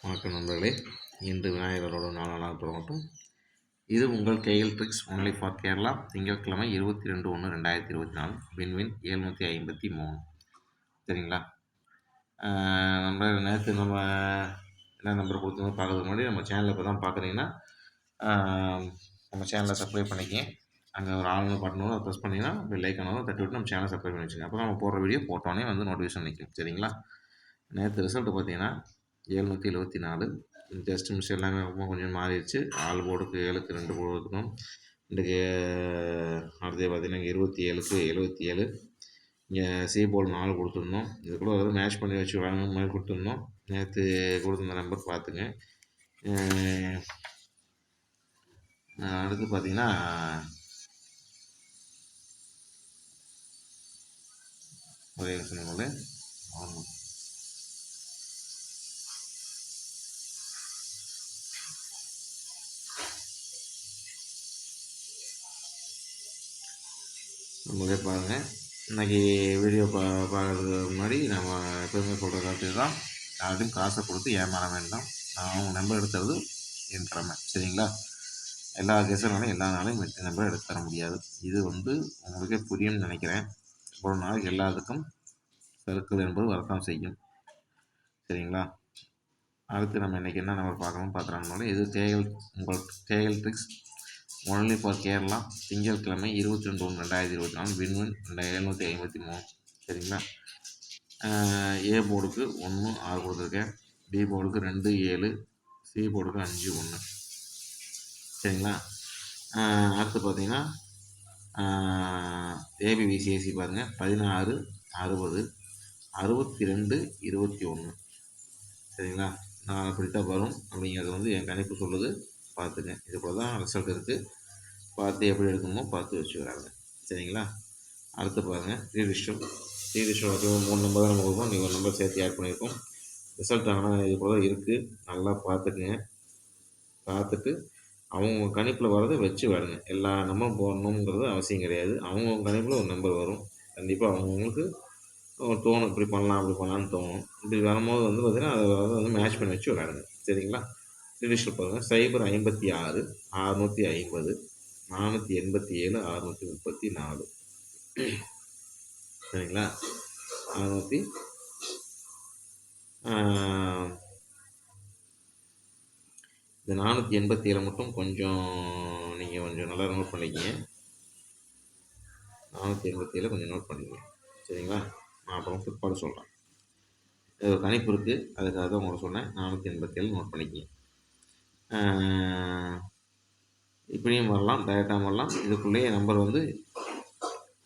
வணக்கம் நண்பர்களே. இன்று விநாயகரோட நாளாக தொடங்கட்டும். இது உங்கள் KL tricks only for Kerala. திங்கட்கிழமை 22/1/2024. வின்வின் 753. சரிங்களா? நம்ம நேற்று என்ன நம்பர் கொடுத்தோம் பார்க்கறதுக்கு முன்னாடி நம்ம சேனலில் இப்போ தான் பார்க்குறீங்கன்னா நம்ம சேனலை சப்ஸ்கிரைப் பண்ணிக்கங்க. அங்கே ஒரு ஆன்லைன் பட்டன் அதை ப்ரெஸ் பண்ணிங்கன்னா அப்படி லைக் ஆனாலும் தட்டி விட்டு நம்ம சேனலை சப்ஸ்கிரைப் பண்ணி வச்சுக்கோங்க. அப்போ நம்ம போடுற வீடியோ போட்டோன்னே நோட்டிஃபிகேஷன் நிற்கும். சரிங்களா? நேற்று ரிசல்ட்டு பார்த்தீங்கன்னா 774. ஜஸ்ட் மிஸ் எல்லாமே ரொம்ப கொஞ்சம் மாறிடுச்சு. 4 போர்டுக்கு 7க்கு 2 போர்டுக்கும் இன்றைக்கு அடுத்து பார்த்திங்கன்னா 27க்கு 77. இங்கே சி போர்டு 4 கொடுத்துருந்தோம். இது கூட வந்து மேட்ச் பண்ணி வச்சு வழங்க மாதிரி கொடுத்துருந்தோம். நேற்று கொடுத்துருந்த நம்பர் பார்த்துங்க. அடுத்து பார்த்திங்கன்னா ஒரே சொன்னோம்ல ஆமாம் நம்மளே பாருங்கள். இன்றைக்கி வீடியோ பார்க்குறதுக்கு முன்னாடி நம்ம எப்போதுமே சொல்கிற கருத்து தான், யார்ட்டையும் காசை கொடுத்து ஏமாற வேண்டாம். நான் நம்பர் எடுத்துறது என் கடமை. சரிங்களா? எல்லா கேஸும் எல்லா நாளையும் வெற்றி நம்பர் எடுத்து தர முடியாது. இது வந்து உங்களுக்கே புரியும்னு நினைக்கிறேன். ஒரு நாளைக்கு எல்லாத்துக்கும் சர்க்கிள் என்பது வரத்தான் செய்யும். சரிங்களா? அடுத்து நம்ம இன்றைக்கி என்ன நம்பர் பார்க்கணும்னு பார்க்குறாங்கனால இது உங்கள் KL tricks only for Kerala. திங்கட்கிழமை 22/1/2024. வின்வின் 753. சரிங்களா? ஏ போர்டுக்கு 1 6 கொடுத்துருக்கேன். பி போர்டுக்கு 2 7. சி போர்டுக்கு 5 1. சரிங்களா? அடுத்து பார்த்தீங்கன்னா ஏபிபிசிஎஸ்சி பாருங்கள் 16 60 62 21. சரிங்களா? நான் அப்படித்தான் வரும் அப்படிங்கிறது வந்து என் கணிப்பு சொல்லுது. பார்த்துங்க. இது போல் தான் ரிசல்ட் இருக்குது. பார்த்து எப்படி எடுக்கணுமோ பார்த்து வச்சுக்கிறாங்க. சரிங்களா? அடுத்து பாருங்கள் ரீரிஸ்டர் 3 நம்பர் தான் நம்ம கொடுப்போம். நீங்கள் ஒரு நம்பர் சேர்த்து ஆட் பண்ணியிருக்கோம். ரிசல்ட் ஆனால் இது போல் இருக்குது. நல்லா பார்த்துக்குங்க. பார்த்துட்டு அவங்க கணிப்பில் வரதை வச்சு விடுங்க. எல்லா நம்பரும் போடணுங்கிறது அவசியம் கிடையாது. அவங்கவுங்க கணிப்பில் ஒரு நம்பர் வரும். கண்டிப்பாக அவங்கவுங்களுக்கு தோணும் இப்படி பண்ணலாம் அப்படி பண்ணலான்னு தோணும். இப்படி வரும்போது வந்து பார்த்திங்கன்னா அதை வந்து மேட்ச் பண்ணி வச்சு விளையாடுங்க. சரிங்களா? ரிஜிஸ்டர் பாருங்கள் 056 650 487 634. சரிங்களா? 600 இந்த 487 மட்டும் கொஞ்சம் நீங்கள் கொஞ்சம் நல்லா நோட் பண்ணிக்கிங்க. 487 கொஞ்சம் நோட் பண்ணிக்கங்க. சரிங்களா? நான் அப்புறம் பிற்பாடு சொல்கிறேன். இது ஒரு கணிப்பு இருக்குது, அதுக்காக தான் உங்களுக்கு சொன்னேன். 487 நோட் பண்ணிக்கங்க. இப்படியும் வரலாம், டைரெக்டாக வரலாம். இதுக்குள்ளேயே நம்பர் வந்து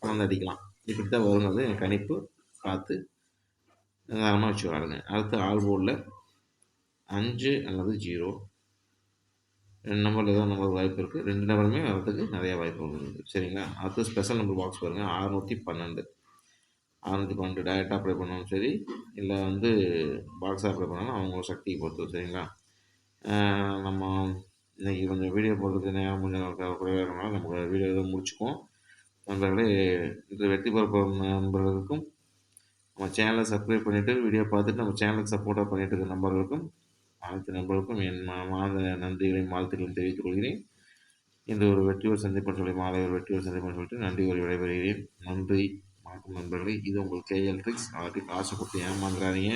கலந்து அடிக்கலாம். இப்படி தான் வருங்கிறது என் கணிப்பு. பார்த்து நிதானமாக வச்சு விளாடுங்க. அடுத்து ஆல் போர்டில் 5 அல்லது 0 2 நம்பரில் ஏதோ நம்பர் வாய்ப்பு இருக்குது. 2 நம்பருமே வரதுக்கு நிறையா வாய்ப்பு இருக்குது. சரிங்களா? அடுத்து ஸ்பெஷல் நம்பர் பாக்ஸ் பாருங்கள் 612. 612 டைரெக்டாக அப்ளை பண்ணாலும் சரி, இல்லை வந்து பாக்ஸாக அப்ளை பண்ணாலும் அவங்களோட சக்தியை பொறுத்து. சரிங்களா? நம்ம இன்றைக்கி கொஞ்சம் வீடியோ போடுறதுக்கு நேரம் கொஞ்சம் குறைவாக இருக்கனால நம்ம வீடியோ எதுவும் முடிச்சுக்குவோம். நண்பர்களே, இது வெற்றி பெற நண்பர்களுக்கும் நம்ம சேனலை சப்ஸ்கிரைப் பண்ணிவிட்டு வீடியோ பார்த்துட்டு நம்ம சேனலுக்கு சப்போர்ட்டாக பண்ணிட்டு இருக்க நண்பர்களுக்கும் அனைத்து நண்பர்களுக்கும் என் நன்றிகளையும் வாழ்த்துக்களையும் தெரிவித்துக் கொள்கிறேன். இந்த ஒரு வெற்றியோர் சந்திப்பன் சொல்லி மாலை ஒரு வெற்றியோர் சந்திப்பன் சொல்லிட்டு நன்றி ஒரு விடைபெறுகிறேன். நன்றி, வணக்கம் நண்பர்களே. இது உங்கள் கேஎல் ட்ரிக்ஸ். அவருக்கு காசை கொடுத்து ஏமாந்துறாதீங்க.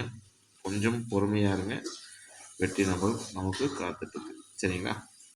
கொஞ்சம் பொறுமையாக இருங்க. வெற்றி நம்பர் நமக்கு காத்துட்ருக்கு. சரிங்களா?